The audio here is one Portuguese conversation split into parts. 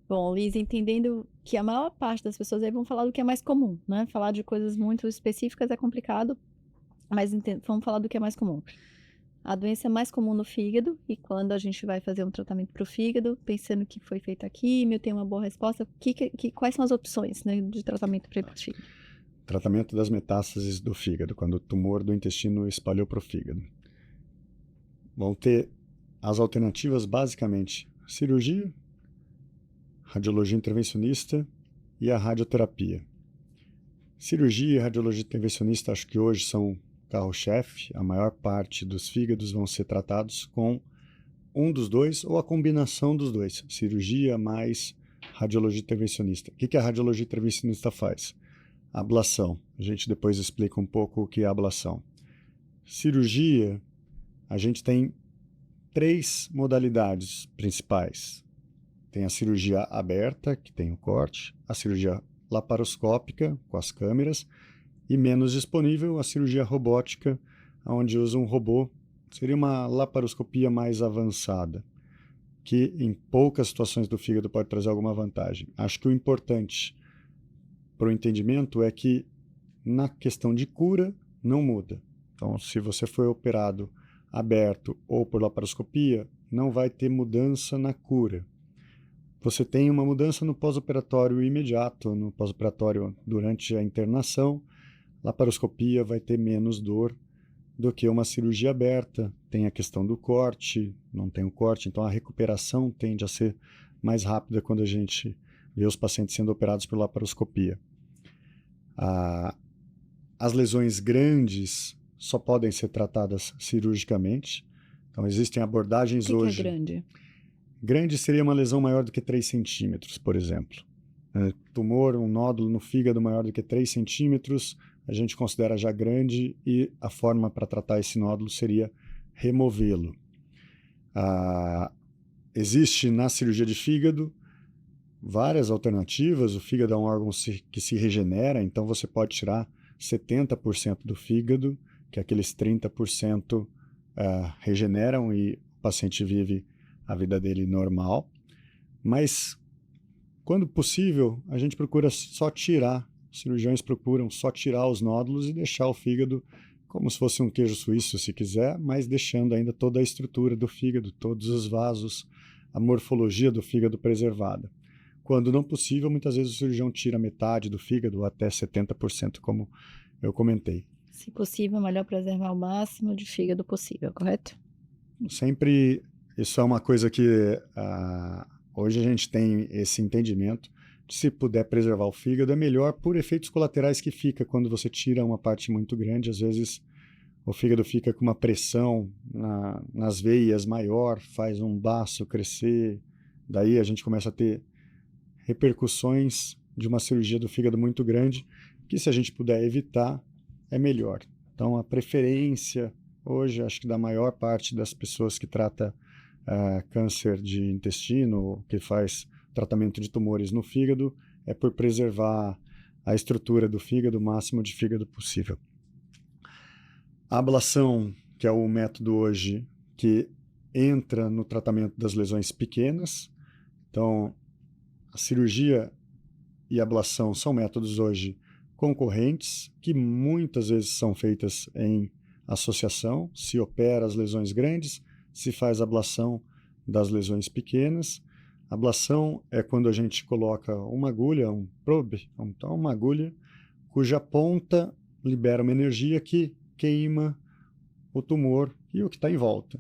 Bom, Liz, entendendo que a maior parte das pessoas aí vão falar do que é mais comum, né? Falar de coisas muito específicas é complicado, mas vamos falar do que é mais comum. A doença é mais comum no fígado, e quando a gente vai fazer um tratamento para o fígado, pensando que foi feita a químio, tem uma boa resposta, quais são as opções, né, de tratamento para o fígado? Tratamento das metástases do fígado, quando o tumor do intestino espalhou para o fígado. Vão ter as alternativas basicamente cirurgia, radiologia intervencionista e a radioterapia. Cirurgia e radiologia intervencionista acho que hoje são carro-chefe, a maior parte dos fígados vão ser tratados com um dos dois ou a combinação dos dois, cirurgia mais radiologia intervencionista. O que a radiologia intervencionista faz? Ablação. A gente depois explica um pouco o que é ablação. Cirurgia, a gente tem três modalidades principais. Tem a cirurgia aberta, que tem o corte, a cirurgia laparoscópica, com as câmeras, e menos disponível a cirurgia robótica, onde usa um robô. Seria uma laparoscopia mais avançada, que em poucas situações do fígado pode trazer alguma vantagem. Acho que o importante para o entendimento é que na questão de cura não muda. Então, se você foi operado aberto ou por laparoscopia, não vai ter mudança na cura. Você tem uma mudança no pós-operatório imediato, no pós-operatório durante a internação. Laparoscopia vai ter menos dor do que uma cirurgia aberta. Tem a questão do corte, não tem o corte, então a recuperação tende a ser mais rápida quando a gente vê os pacientes sendo operados por laparoscopia. As lesões grandes só podem ser tratadas cirurgicamente. Então, existem O abordagens que é hoje. grande? Grande seria uma lesão maior do que 3 centímetros, por exemplo. Tumor, um nódulo no fígado maior do que 3 centímetros, a gente considera já grande e a forma para tratar esse nódulo seria removê-lo. Existe na cirurgia de fígado várias alternativas. O fígado é um órgão que se regenera, então você pode tirar 70% do fígado, que aqueles 30% regeneram e o paciente vive a vida dele normal. Mas, quando possível, a gente procura só tirar, os cirurgiões procuram só tirar os nódulos e deixar o fígado como se fosse um queijo suíço, se quiser, mas deixando ainda toda a estrutura do fígado, todos os vasos, a morfologia do fígado preservada. Quando não possível, muitas vezes o cirurgião tira metade do fígado, ou até 70%, como eu comentei. Se possível, melhor preservar o máximo de fígado possível, correto? Sempre, isso é uma coisa que hoje a gente tem esse entendimento, de se puder preservar o fígado é melhor por efeitos colaterais que fica quando você tira uma parte muito grande. Às vezes o fígado fica com uma pressão nas veias maior, faz um baço crescer, daí a gente começa a ter repercussões de uma cirurgia do fígado muito grande, que se a gente puder evitar, é melhor. Então, a preferência hoje, acho que da maior parte das pessoas que trata câncer de intestino, que faz tratamento de tumores no fígado, é por preservar a estrutura do fígado, o máximo de fígado possível. A ablação, que é o método hoje que entra no tratamento das lesões pequenas. Então, a cirurgia e a ablação são métodos hoje concorrentes, que muitas vezes são feitas em associação. Se opera as lesões grandes, se faz ablação das lesões pequenas. Ablação é quando a gente coloca uma agulha, um probe, então uma agulha, cuja ponta libera uma energia que queima o tumor e o que está em volta.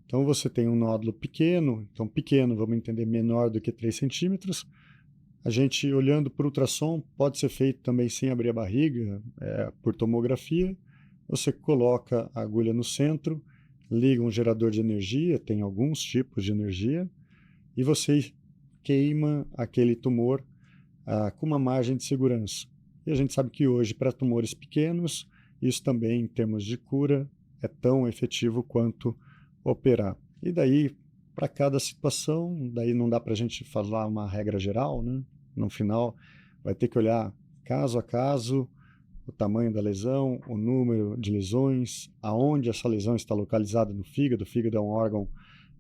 Então você tem um nódulo pequeno, então pequeno, vamos entender, menor do que 3 centímetros. A gente, olhando por ultrassom, pode ser feito também sem abrir a barriga, por tomografia. Você coloca a agulha no centro, liga um gerador de energia, tem alguns tipos de energia, e você queima aquele tumor com uma margem de segurança. E a gente sabe que hoje, para tumores pequenos, isso também, em termos de cura, é tão efetivo quanto operar. E daí, para cada situação, daí não dá para a gente falar uma regra geral, né? No final, vai ter que olhar caso a caso, o tamanho da lesão, o número de lesões, aonde essa lesão está localizada no fígado. O fígado é um órgão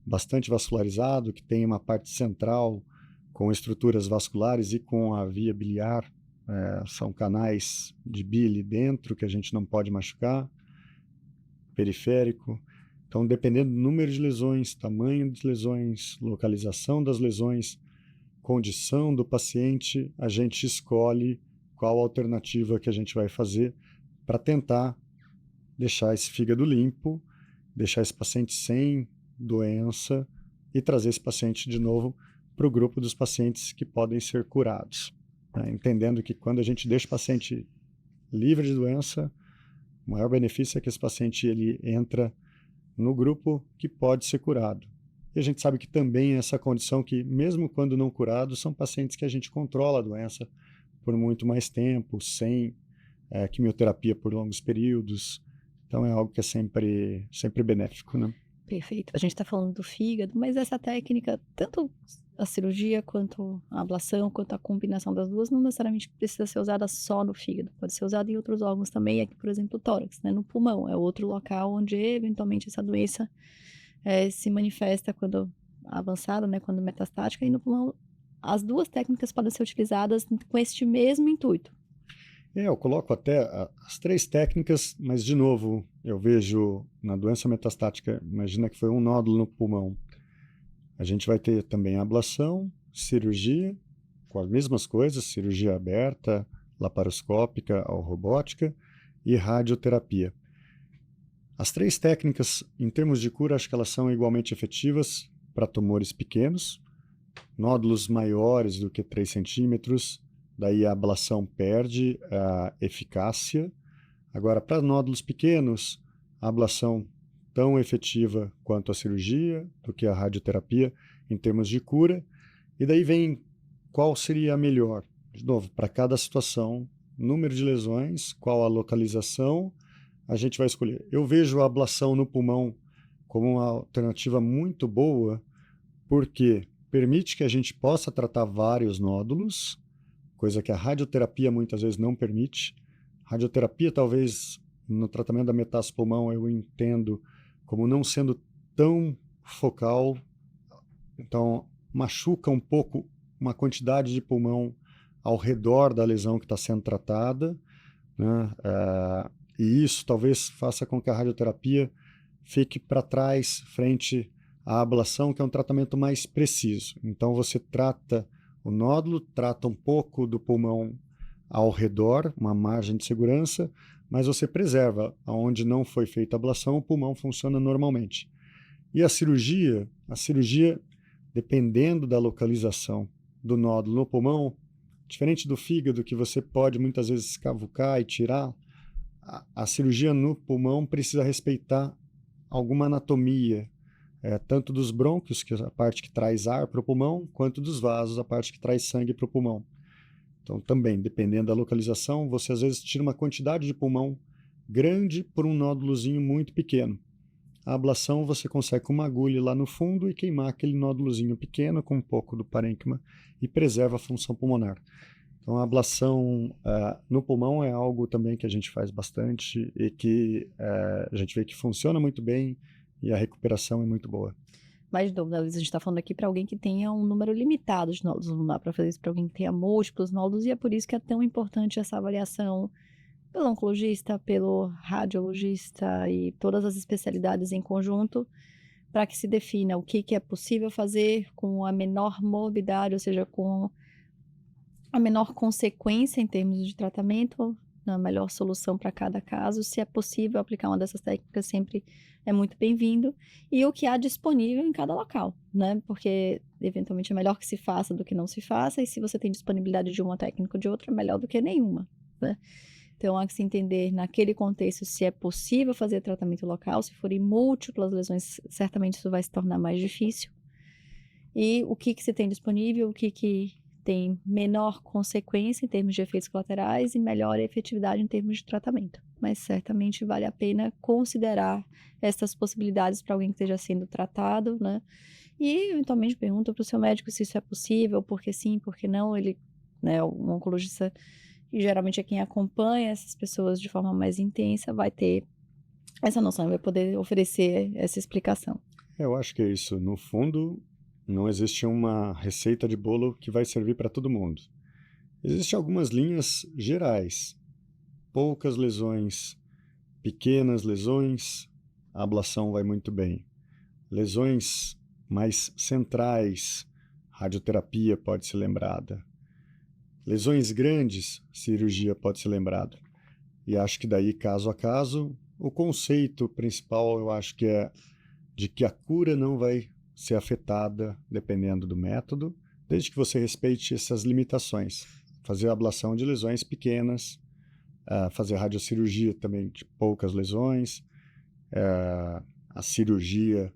bastante vascularizado, que tem uma parte central com estruturas vasculares e com a via biliar, são canais de bile dentro que a gente não pode machucar, periférico. Então, dependendo do número de lesões, tamanho das lesões, localização das lesões, condição do paciente, a gente escolhe qual alternativa que a gente vai fazer para tentar deixar esse fígado limpo, deixar esse paciente sem doença e trazer esse paciente de novo para o grupo dos pacientes que podem ser curados, né? Entendendo que quando a gente deixa o paciente livre de doença, o maior benefício é que esse paciente ele entra no grupo que pode ser curado. E a gente sabe que também essa condição que, mesmo quando não curados, são pacientes que a gente controla a doença por muito mais tempo, sem quimioterapia por longos períodos. Então é algo que é sempre benéfico, né? Perfeito. A gente está falando do fígado, mas essa técnica, tanto a cirurgia quanto a ablação, quanto a combinação das duas, não necessariamente precisa ser usada só no fígado. Pode ser usada em outros órgãos também, aqui, por exemplo, o tórax, né? No pulmão, é outro local onde eventualmente essa doença se manifesta quando avançada, né? Quando metastática, e no pulmão as duas técnicas podem ser utilizadas com este mesmo intuito. Eu coloco até as 3 técnicas, mas, de novo, eu vejo na doença metastática, imagina que foi um nódulo no pulmão. A gente vai ter também ablação, cirurgia, com as mesmas coisas, cirurgia aberta, laparoscópica ou robótica, e radioterapia. As 3 técnicas, em termos de cura, acho que elas são igualmente efetivas para tumores pequenos, nódulos maiores do que 3 centímetros, daí a ablação perde a eficácia. Agora, para nódulos pequenos, a ablação tão efetiva quanto a cirurgia, do que a radioterapia em termos de cura. E daí vem qual seria a melhor. De novo, para cada situação, número de lesões, qual a localização, a gente vai escolher. Eu vejo a ablação no pulmão como uma alternativa muito boa, porque permite que a gente possa tratar vários nódulos, coisa que a radioterapia muitas vezes não permite. Radioterapia, talvez, no tratamento da metástase pulmão, eu entendo como não sendo tão focal, então machuca um pouco uma quantidade de pulmão ao redor da lesão que está sendo tratada, né? E isso talvez faça com que a radioterapia fique para trás, frente à ablação, que é um tratamento mais preciso. Então você trata o nódulo, trata um pouco do pulmão ao redor, uma margem de segurança, mas você preserva. Onde não foi feita a ablação, o pulmão funciona normalmente. E a cirurgia, dependendo da localização do nódulo no pulmão, diferente do fígado, que você pode muitas vezes escavucar e tirar, a cirurgia no pulmão precisa respeitar alguma anatomia, tanto dos brônquios, que é a parte que traz ar para o pulmão, quanto dos vasos, a parte que traz sangue para o pulmão. Então, também, dependendo da localização, você às vezes tira uma quantidade de pulmão grande por um nódulozinho muito pequeno. A ablação você consegue com uma agulha lá no fundo e queimar aquele nódulozinho pequeno com um pouco do parênquima e preserva a função pulmonar. Então, a ablação no pulmão é algo também que a gente faz bastante e que a gente vê que funciona muito bem e a recuperação é muito boa. Mais de novo, a gente está falando aqui para alguém que tenha um número limitado de nódulos, não dá para fazer isso para alguém que tenha múltiplos nódulos, e é por isso que é tão importante essa avaliação pelo oncologista, pelo radiologista e todas as especialidades em conjunto, para que se defina o que é possível fazer com a menor morbidade, ou seja, com a menor consequência em termos de tratamento, a melhor solução para cada caso. Se é possível aplicar uma dessas técnicas, sempre é muito bem-vindo. E o que há disponível em cada local, né? Porque, eventualmente, é melhor que se faça do que não se faça, e se você tem disponibilidade de uma técnica ou de outra, é melhor do que nenhuma, né? Então, há que se entender, naquele contexto, se é possível fazer tratamento local. Se forem múltiplas lesões, certamente isso vai se tornar mais difícil. E o que se tem disponível, o que tem menor consequência em termos de efeitos colaterais e melhor efetividade em termos de tratamento. Mas certamente vale a pena considerar essas possibilidades para alguém que esteja sendo tratado, né? E eventualmente pergunta para o seu médico se isso é possível, porque sim, porque não. Ele, né, um oncologista, que geralmente é quem acompanha essas pessoas de forma mais intensa, vai ter essa noção, vai poder oferecer essa explicação. Eu acho que é isso. No fundo, Não existe uma receita de bolo que vai servir para todo mundo. Existem algumas linhas gerais. Poucas lesões, pequenas lesões, a ablação vai muito bem. Lesões mais centrais, radioterapia pode ser lembrada. Lesões grandes, cirurgia pode ser lembrada. E acho que daí, caso a caso, o conceito principal eu acho que é de que a cura não vai ser afetada dependendo do método, desde que você respeite essas limitações. Fazer a ablação de lesões pequenas, fazer radiocirurgia também de poucas lesões, a cirurgia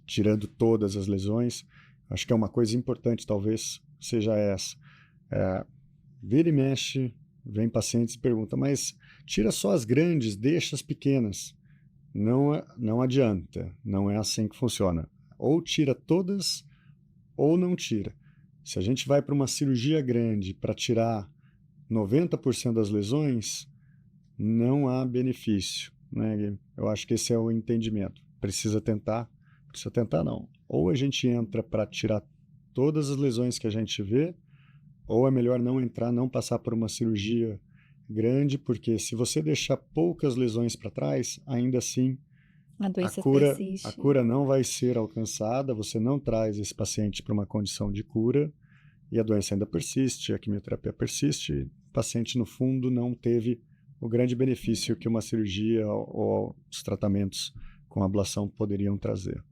tirando todas as lesões. Acho que é uma coisa importante, talvez seja essa. Vira e mexe, vem pacientes e pergunta, mas tira só as grandes, deixa as pequenas. Não adianta, não é assim que funciona. Ou tira todas, ou não tira. Se a gente vai para uma cirurgia grande para tirar 90% das lesões, não há benefício, né? Eu acho que esse é o entendimento. Precisa tentar não. Ou a gente entra para tirar todas as lesões que a gente vê, ou é melhor não entrar, não passar por uma cirurgia grande, porque se você deixar poucas lesões para trás, ainda assim A a doença cura persiste. não vai ser alcançada, você não traz esse paciente para uma condição de cura e a doença ainda persiste, a quimioterapia persiste, o paciente no fundo não teve o grande benefício que uma cirurgia ou os tratamentos com ablação poderiam trazer.